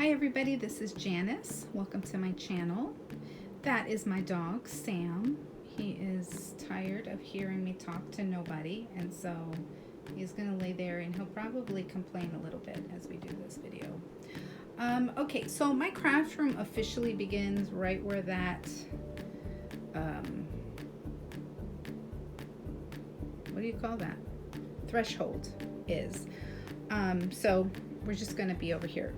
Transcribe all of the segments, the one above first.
Hi everybody, this is Janice. Welcome to my channel. That is my dog, Sam. He is tired of hearing me talk to nobody, and so he's gonna lay there and he'll probably complain a little bit as we do this video. Okay, so my craft room officially begins right where that, what do you call that? Threshold is. So we're just gonna be over here.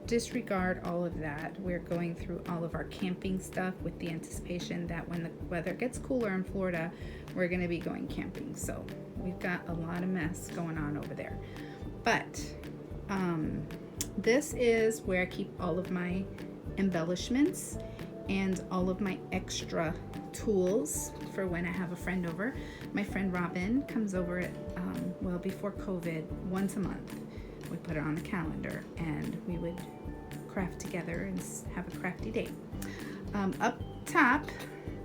Disregard all of that. We're going through all of our camping stuff with the anticipation that when the weather gets cooler in Florida, we're going to be going camping. So we've got a lot of mess going on over there. But this is where I keep all of my embellishments and all of my extra tools for when I have a friend over. My friend Robin comes over at, well, before COVID, once a month. We put it on the calendar and we would craft together and have a crafty day. Up top,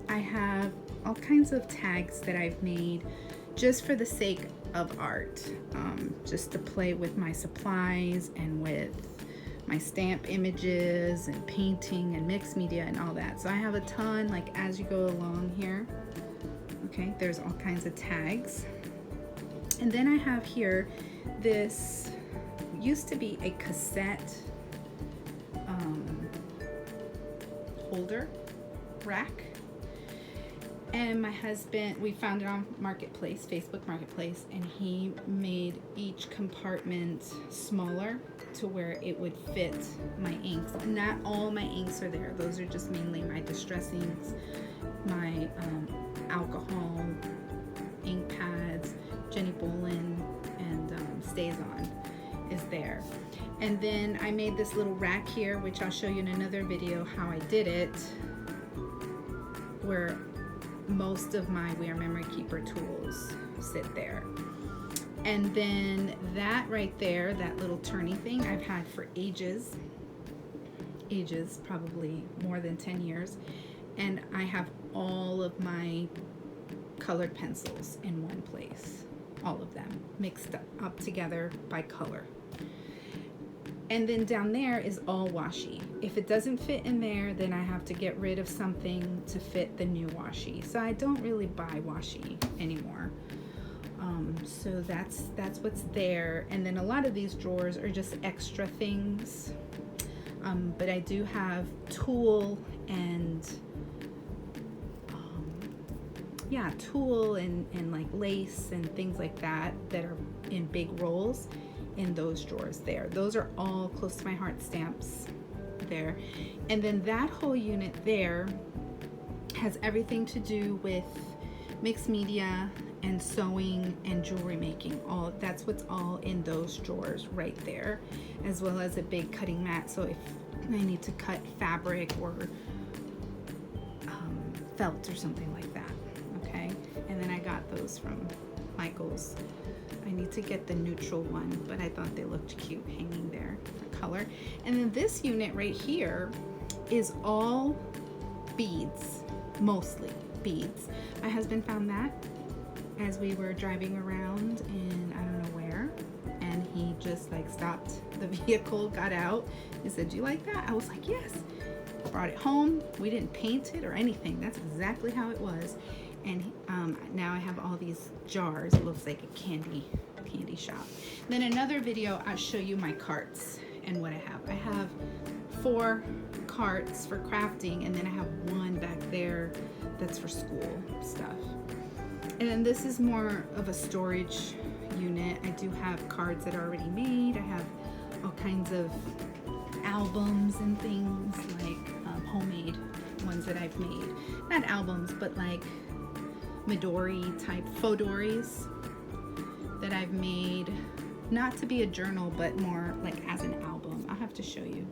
I have all kinds of tags that I've made just for the sake of art, just to play with my supplies and with my stamp images and painting and mixed media and all that. So I have a ton, like as you go along here, okay, there's all kinds of tags. And then I have here this used to be a cassette holder rack, and my husband, we found it on Marketplace, Facebook Marketplace, and he made each compartment smaller to where it would fit my inks. Not all my inks are there. Those are just mainly my distress inks, my alcohol ink pads, Jenny Bolin, and StazOn is there. And then I made this little rack here, which I'll show you in another video how I did it, where most of my We Are Memory Keeper tools sit there. And then that right there, that little turny thing, I've had for ages, probably more than 10 years. And I have all of my colored pencils in one place, all of them mixed up together by color. And then down there is all washi. If it doesn't fit in there, then I have to get rid of something to fit the new washi. So I don't really buy washi anymore. So that's what's there. And then a lot of these drawers are just extra things. But I do have tool and tool and like lace and things like that are in big rolls in those drawers there. Those are all close to my heart stamps there. And then that whole unit there has everything to do with mixed media and sewing and jewelry making. All that's what's all in those drawers right there, as well as a big cutting mat. So if I need to cut fabric or felt or something like that. Okay, and then I got those from Michael's. I need to get the neutral one, but I thought they looked cute hanging there, the color. And then this unit right here is all beads, mostly beads. My husband found that as we were driving around in I don't know where, and he just like stopped the vehicle, got out, and said, "Do you like that?" I was like, "Yes." Brought it home. We didn't paint it or anything. That's exactly how it was. And now I have all these jars. It looks like a candy shop. Then another video, I'll show you my carts and what I have. I have 4 carts for crafting, and then I have one back there that's for school stuff. And then this is more of a storage unit. I do have cards that are already made. I have all kinds of albums and things, like homemade ones that I've made. Not albums, but like Midori type Fodoris that I've made, not to be a journal, but more like as an album. I'll have to show you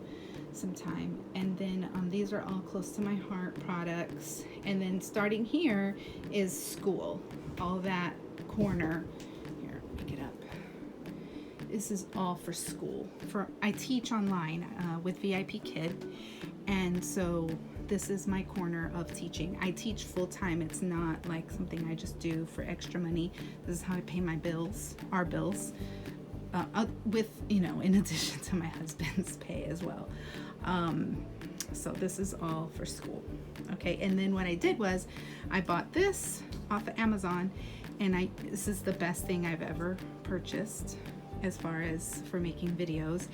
sometime. And then these are all close to my heart products. And then starting here is school. All that corner here, pick it up. This is all for school. I teach online with VIP Kid, and so this is my corner of teaching. I teach full-time. It's not like something I just do for extra money. This is how I pay my bills, our bills, with, in addition to my husband's pay as well. So this is all for school. Okay, and then what I did was I bought this off of Amazon, and this is the best thing I've ever purchased as far as for making videos,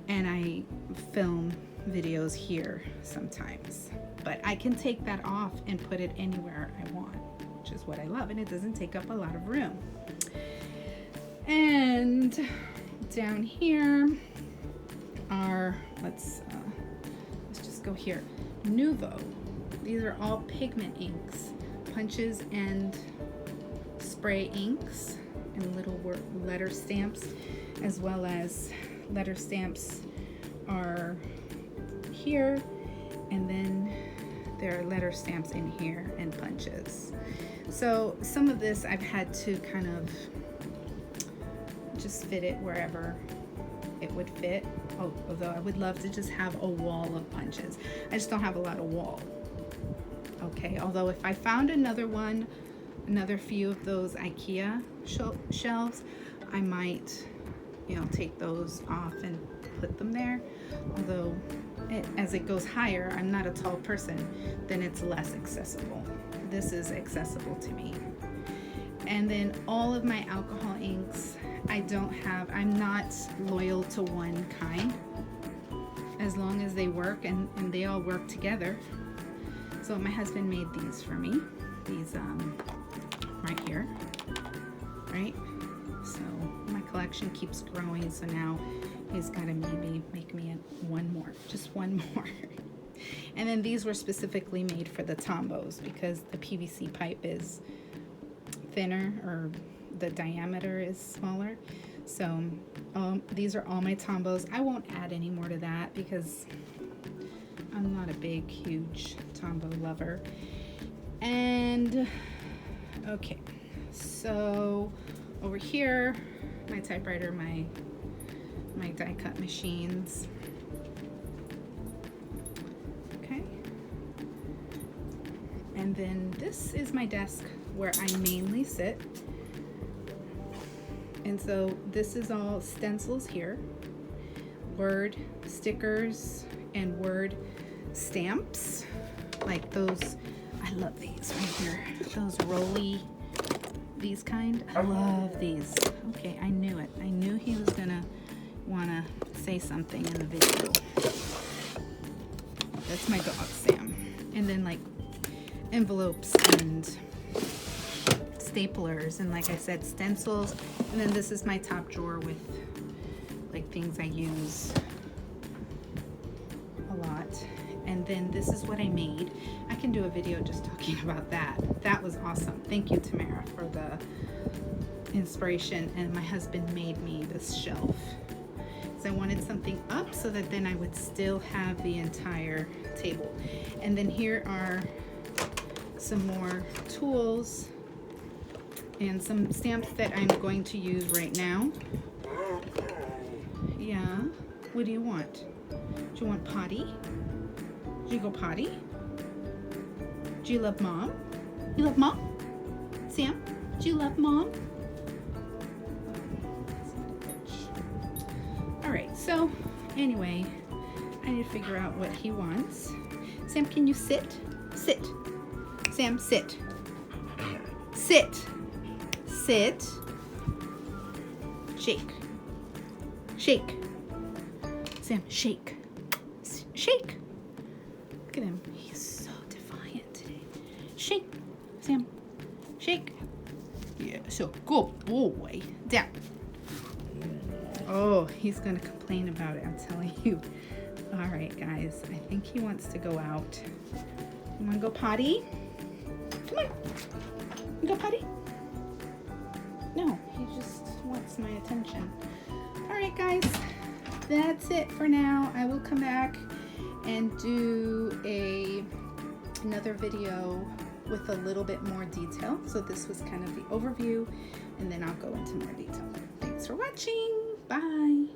and I film videos here sometimes, but I can take that off and put it anywhere I want, which is what I love, and it doesn't take up a lot of room. And down here are, let's just go here, Nuvo. These are all pigment inks, punches and spray inks, and little letter stamps, as well as letter stamps are here, and then there are letter stamps in here and punches. So some of this I've had to kind of just fit it wherever it would fit, although I would love to just have a wall of punches. I just don't have a lot of wall. Okay, although if I found another few of those IKEA shelves, I might, take those off and put them there. Although as it goes higher, I'm not a tall person, then it's less accessible. This is accessible to me. And then all of my alcohol inks, I'm not loyal to one kind, as long as they work and they all work together. So my husband made these for me, these right here, right? So my collection keeps growing, so now he's got to maybe make me just one more. And then these were specifically made for the Tombos because the PVC pipe is thinner, or the diameter is smaller. So these are all my Tombos. I won't add any more to that because I'm not a big, huge Tombow lover. And okay, so over here, my typewriter, my die cut machines. Okay. And then this is my desk where I mainly sit. And so this is all stencils here, Word stickers and Word stamps, like those. I love these right here, those rolly, these kind. I love these. Okay, I knew it. I knew he was gonna wanna say something in the video. That's my dog, Sam. And then like envelopes and staplers, and like I said, stencils. And then this is my top drawer with like things I use a lot. And then this is what I made. I can do a video just talking about that. That was awesome. Thank you, Tamara, for the inspiration. And my husband made me this shelf. So I wanted something up so that then I would still have the entire table. And then here are some more tools and some stamps that I'm going to use right now. Yeah, what do you want? Do you want potty? Do you go potty? Do you love mom? You love mom? Sam, do you love mom? All right, so anyway, I need to figure out what he wants. Sam, can you sit? Sit. Sam, sit. Sit. Sit. Shake. Shake. Sam, shake. Shake. Look at him. He's so defiant today. Shake. Sam, shake. Yeah, so good boy. Down. Oh, he's going to complain about it, I'm telling you. All right, guys. I think he wants to go out. You want to go potty? Come on. You go potty? No, he just wants my attention. All right, guys. That's it for now. I will come back and do another video with a little bit more detail. So this was kind of the overview, and then I'll go into more detail. Thanks for watching. Bye.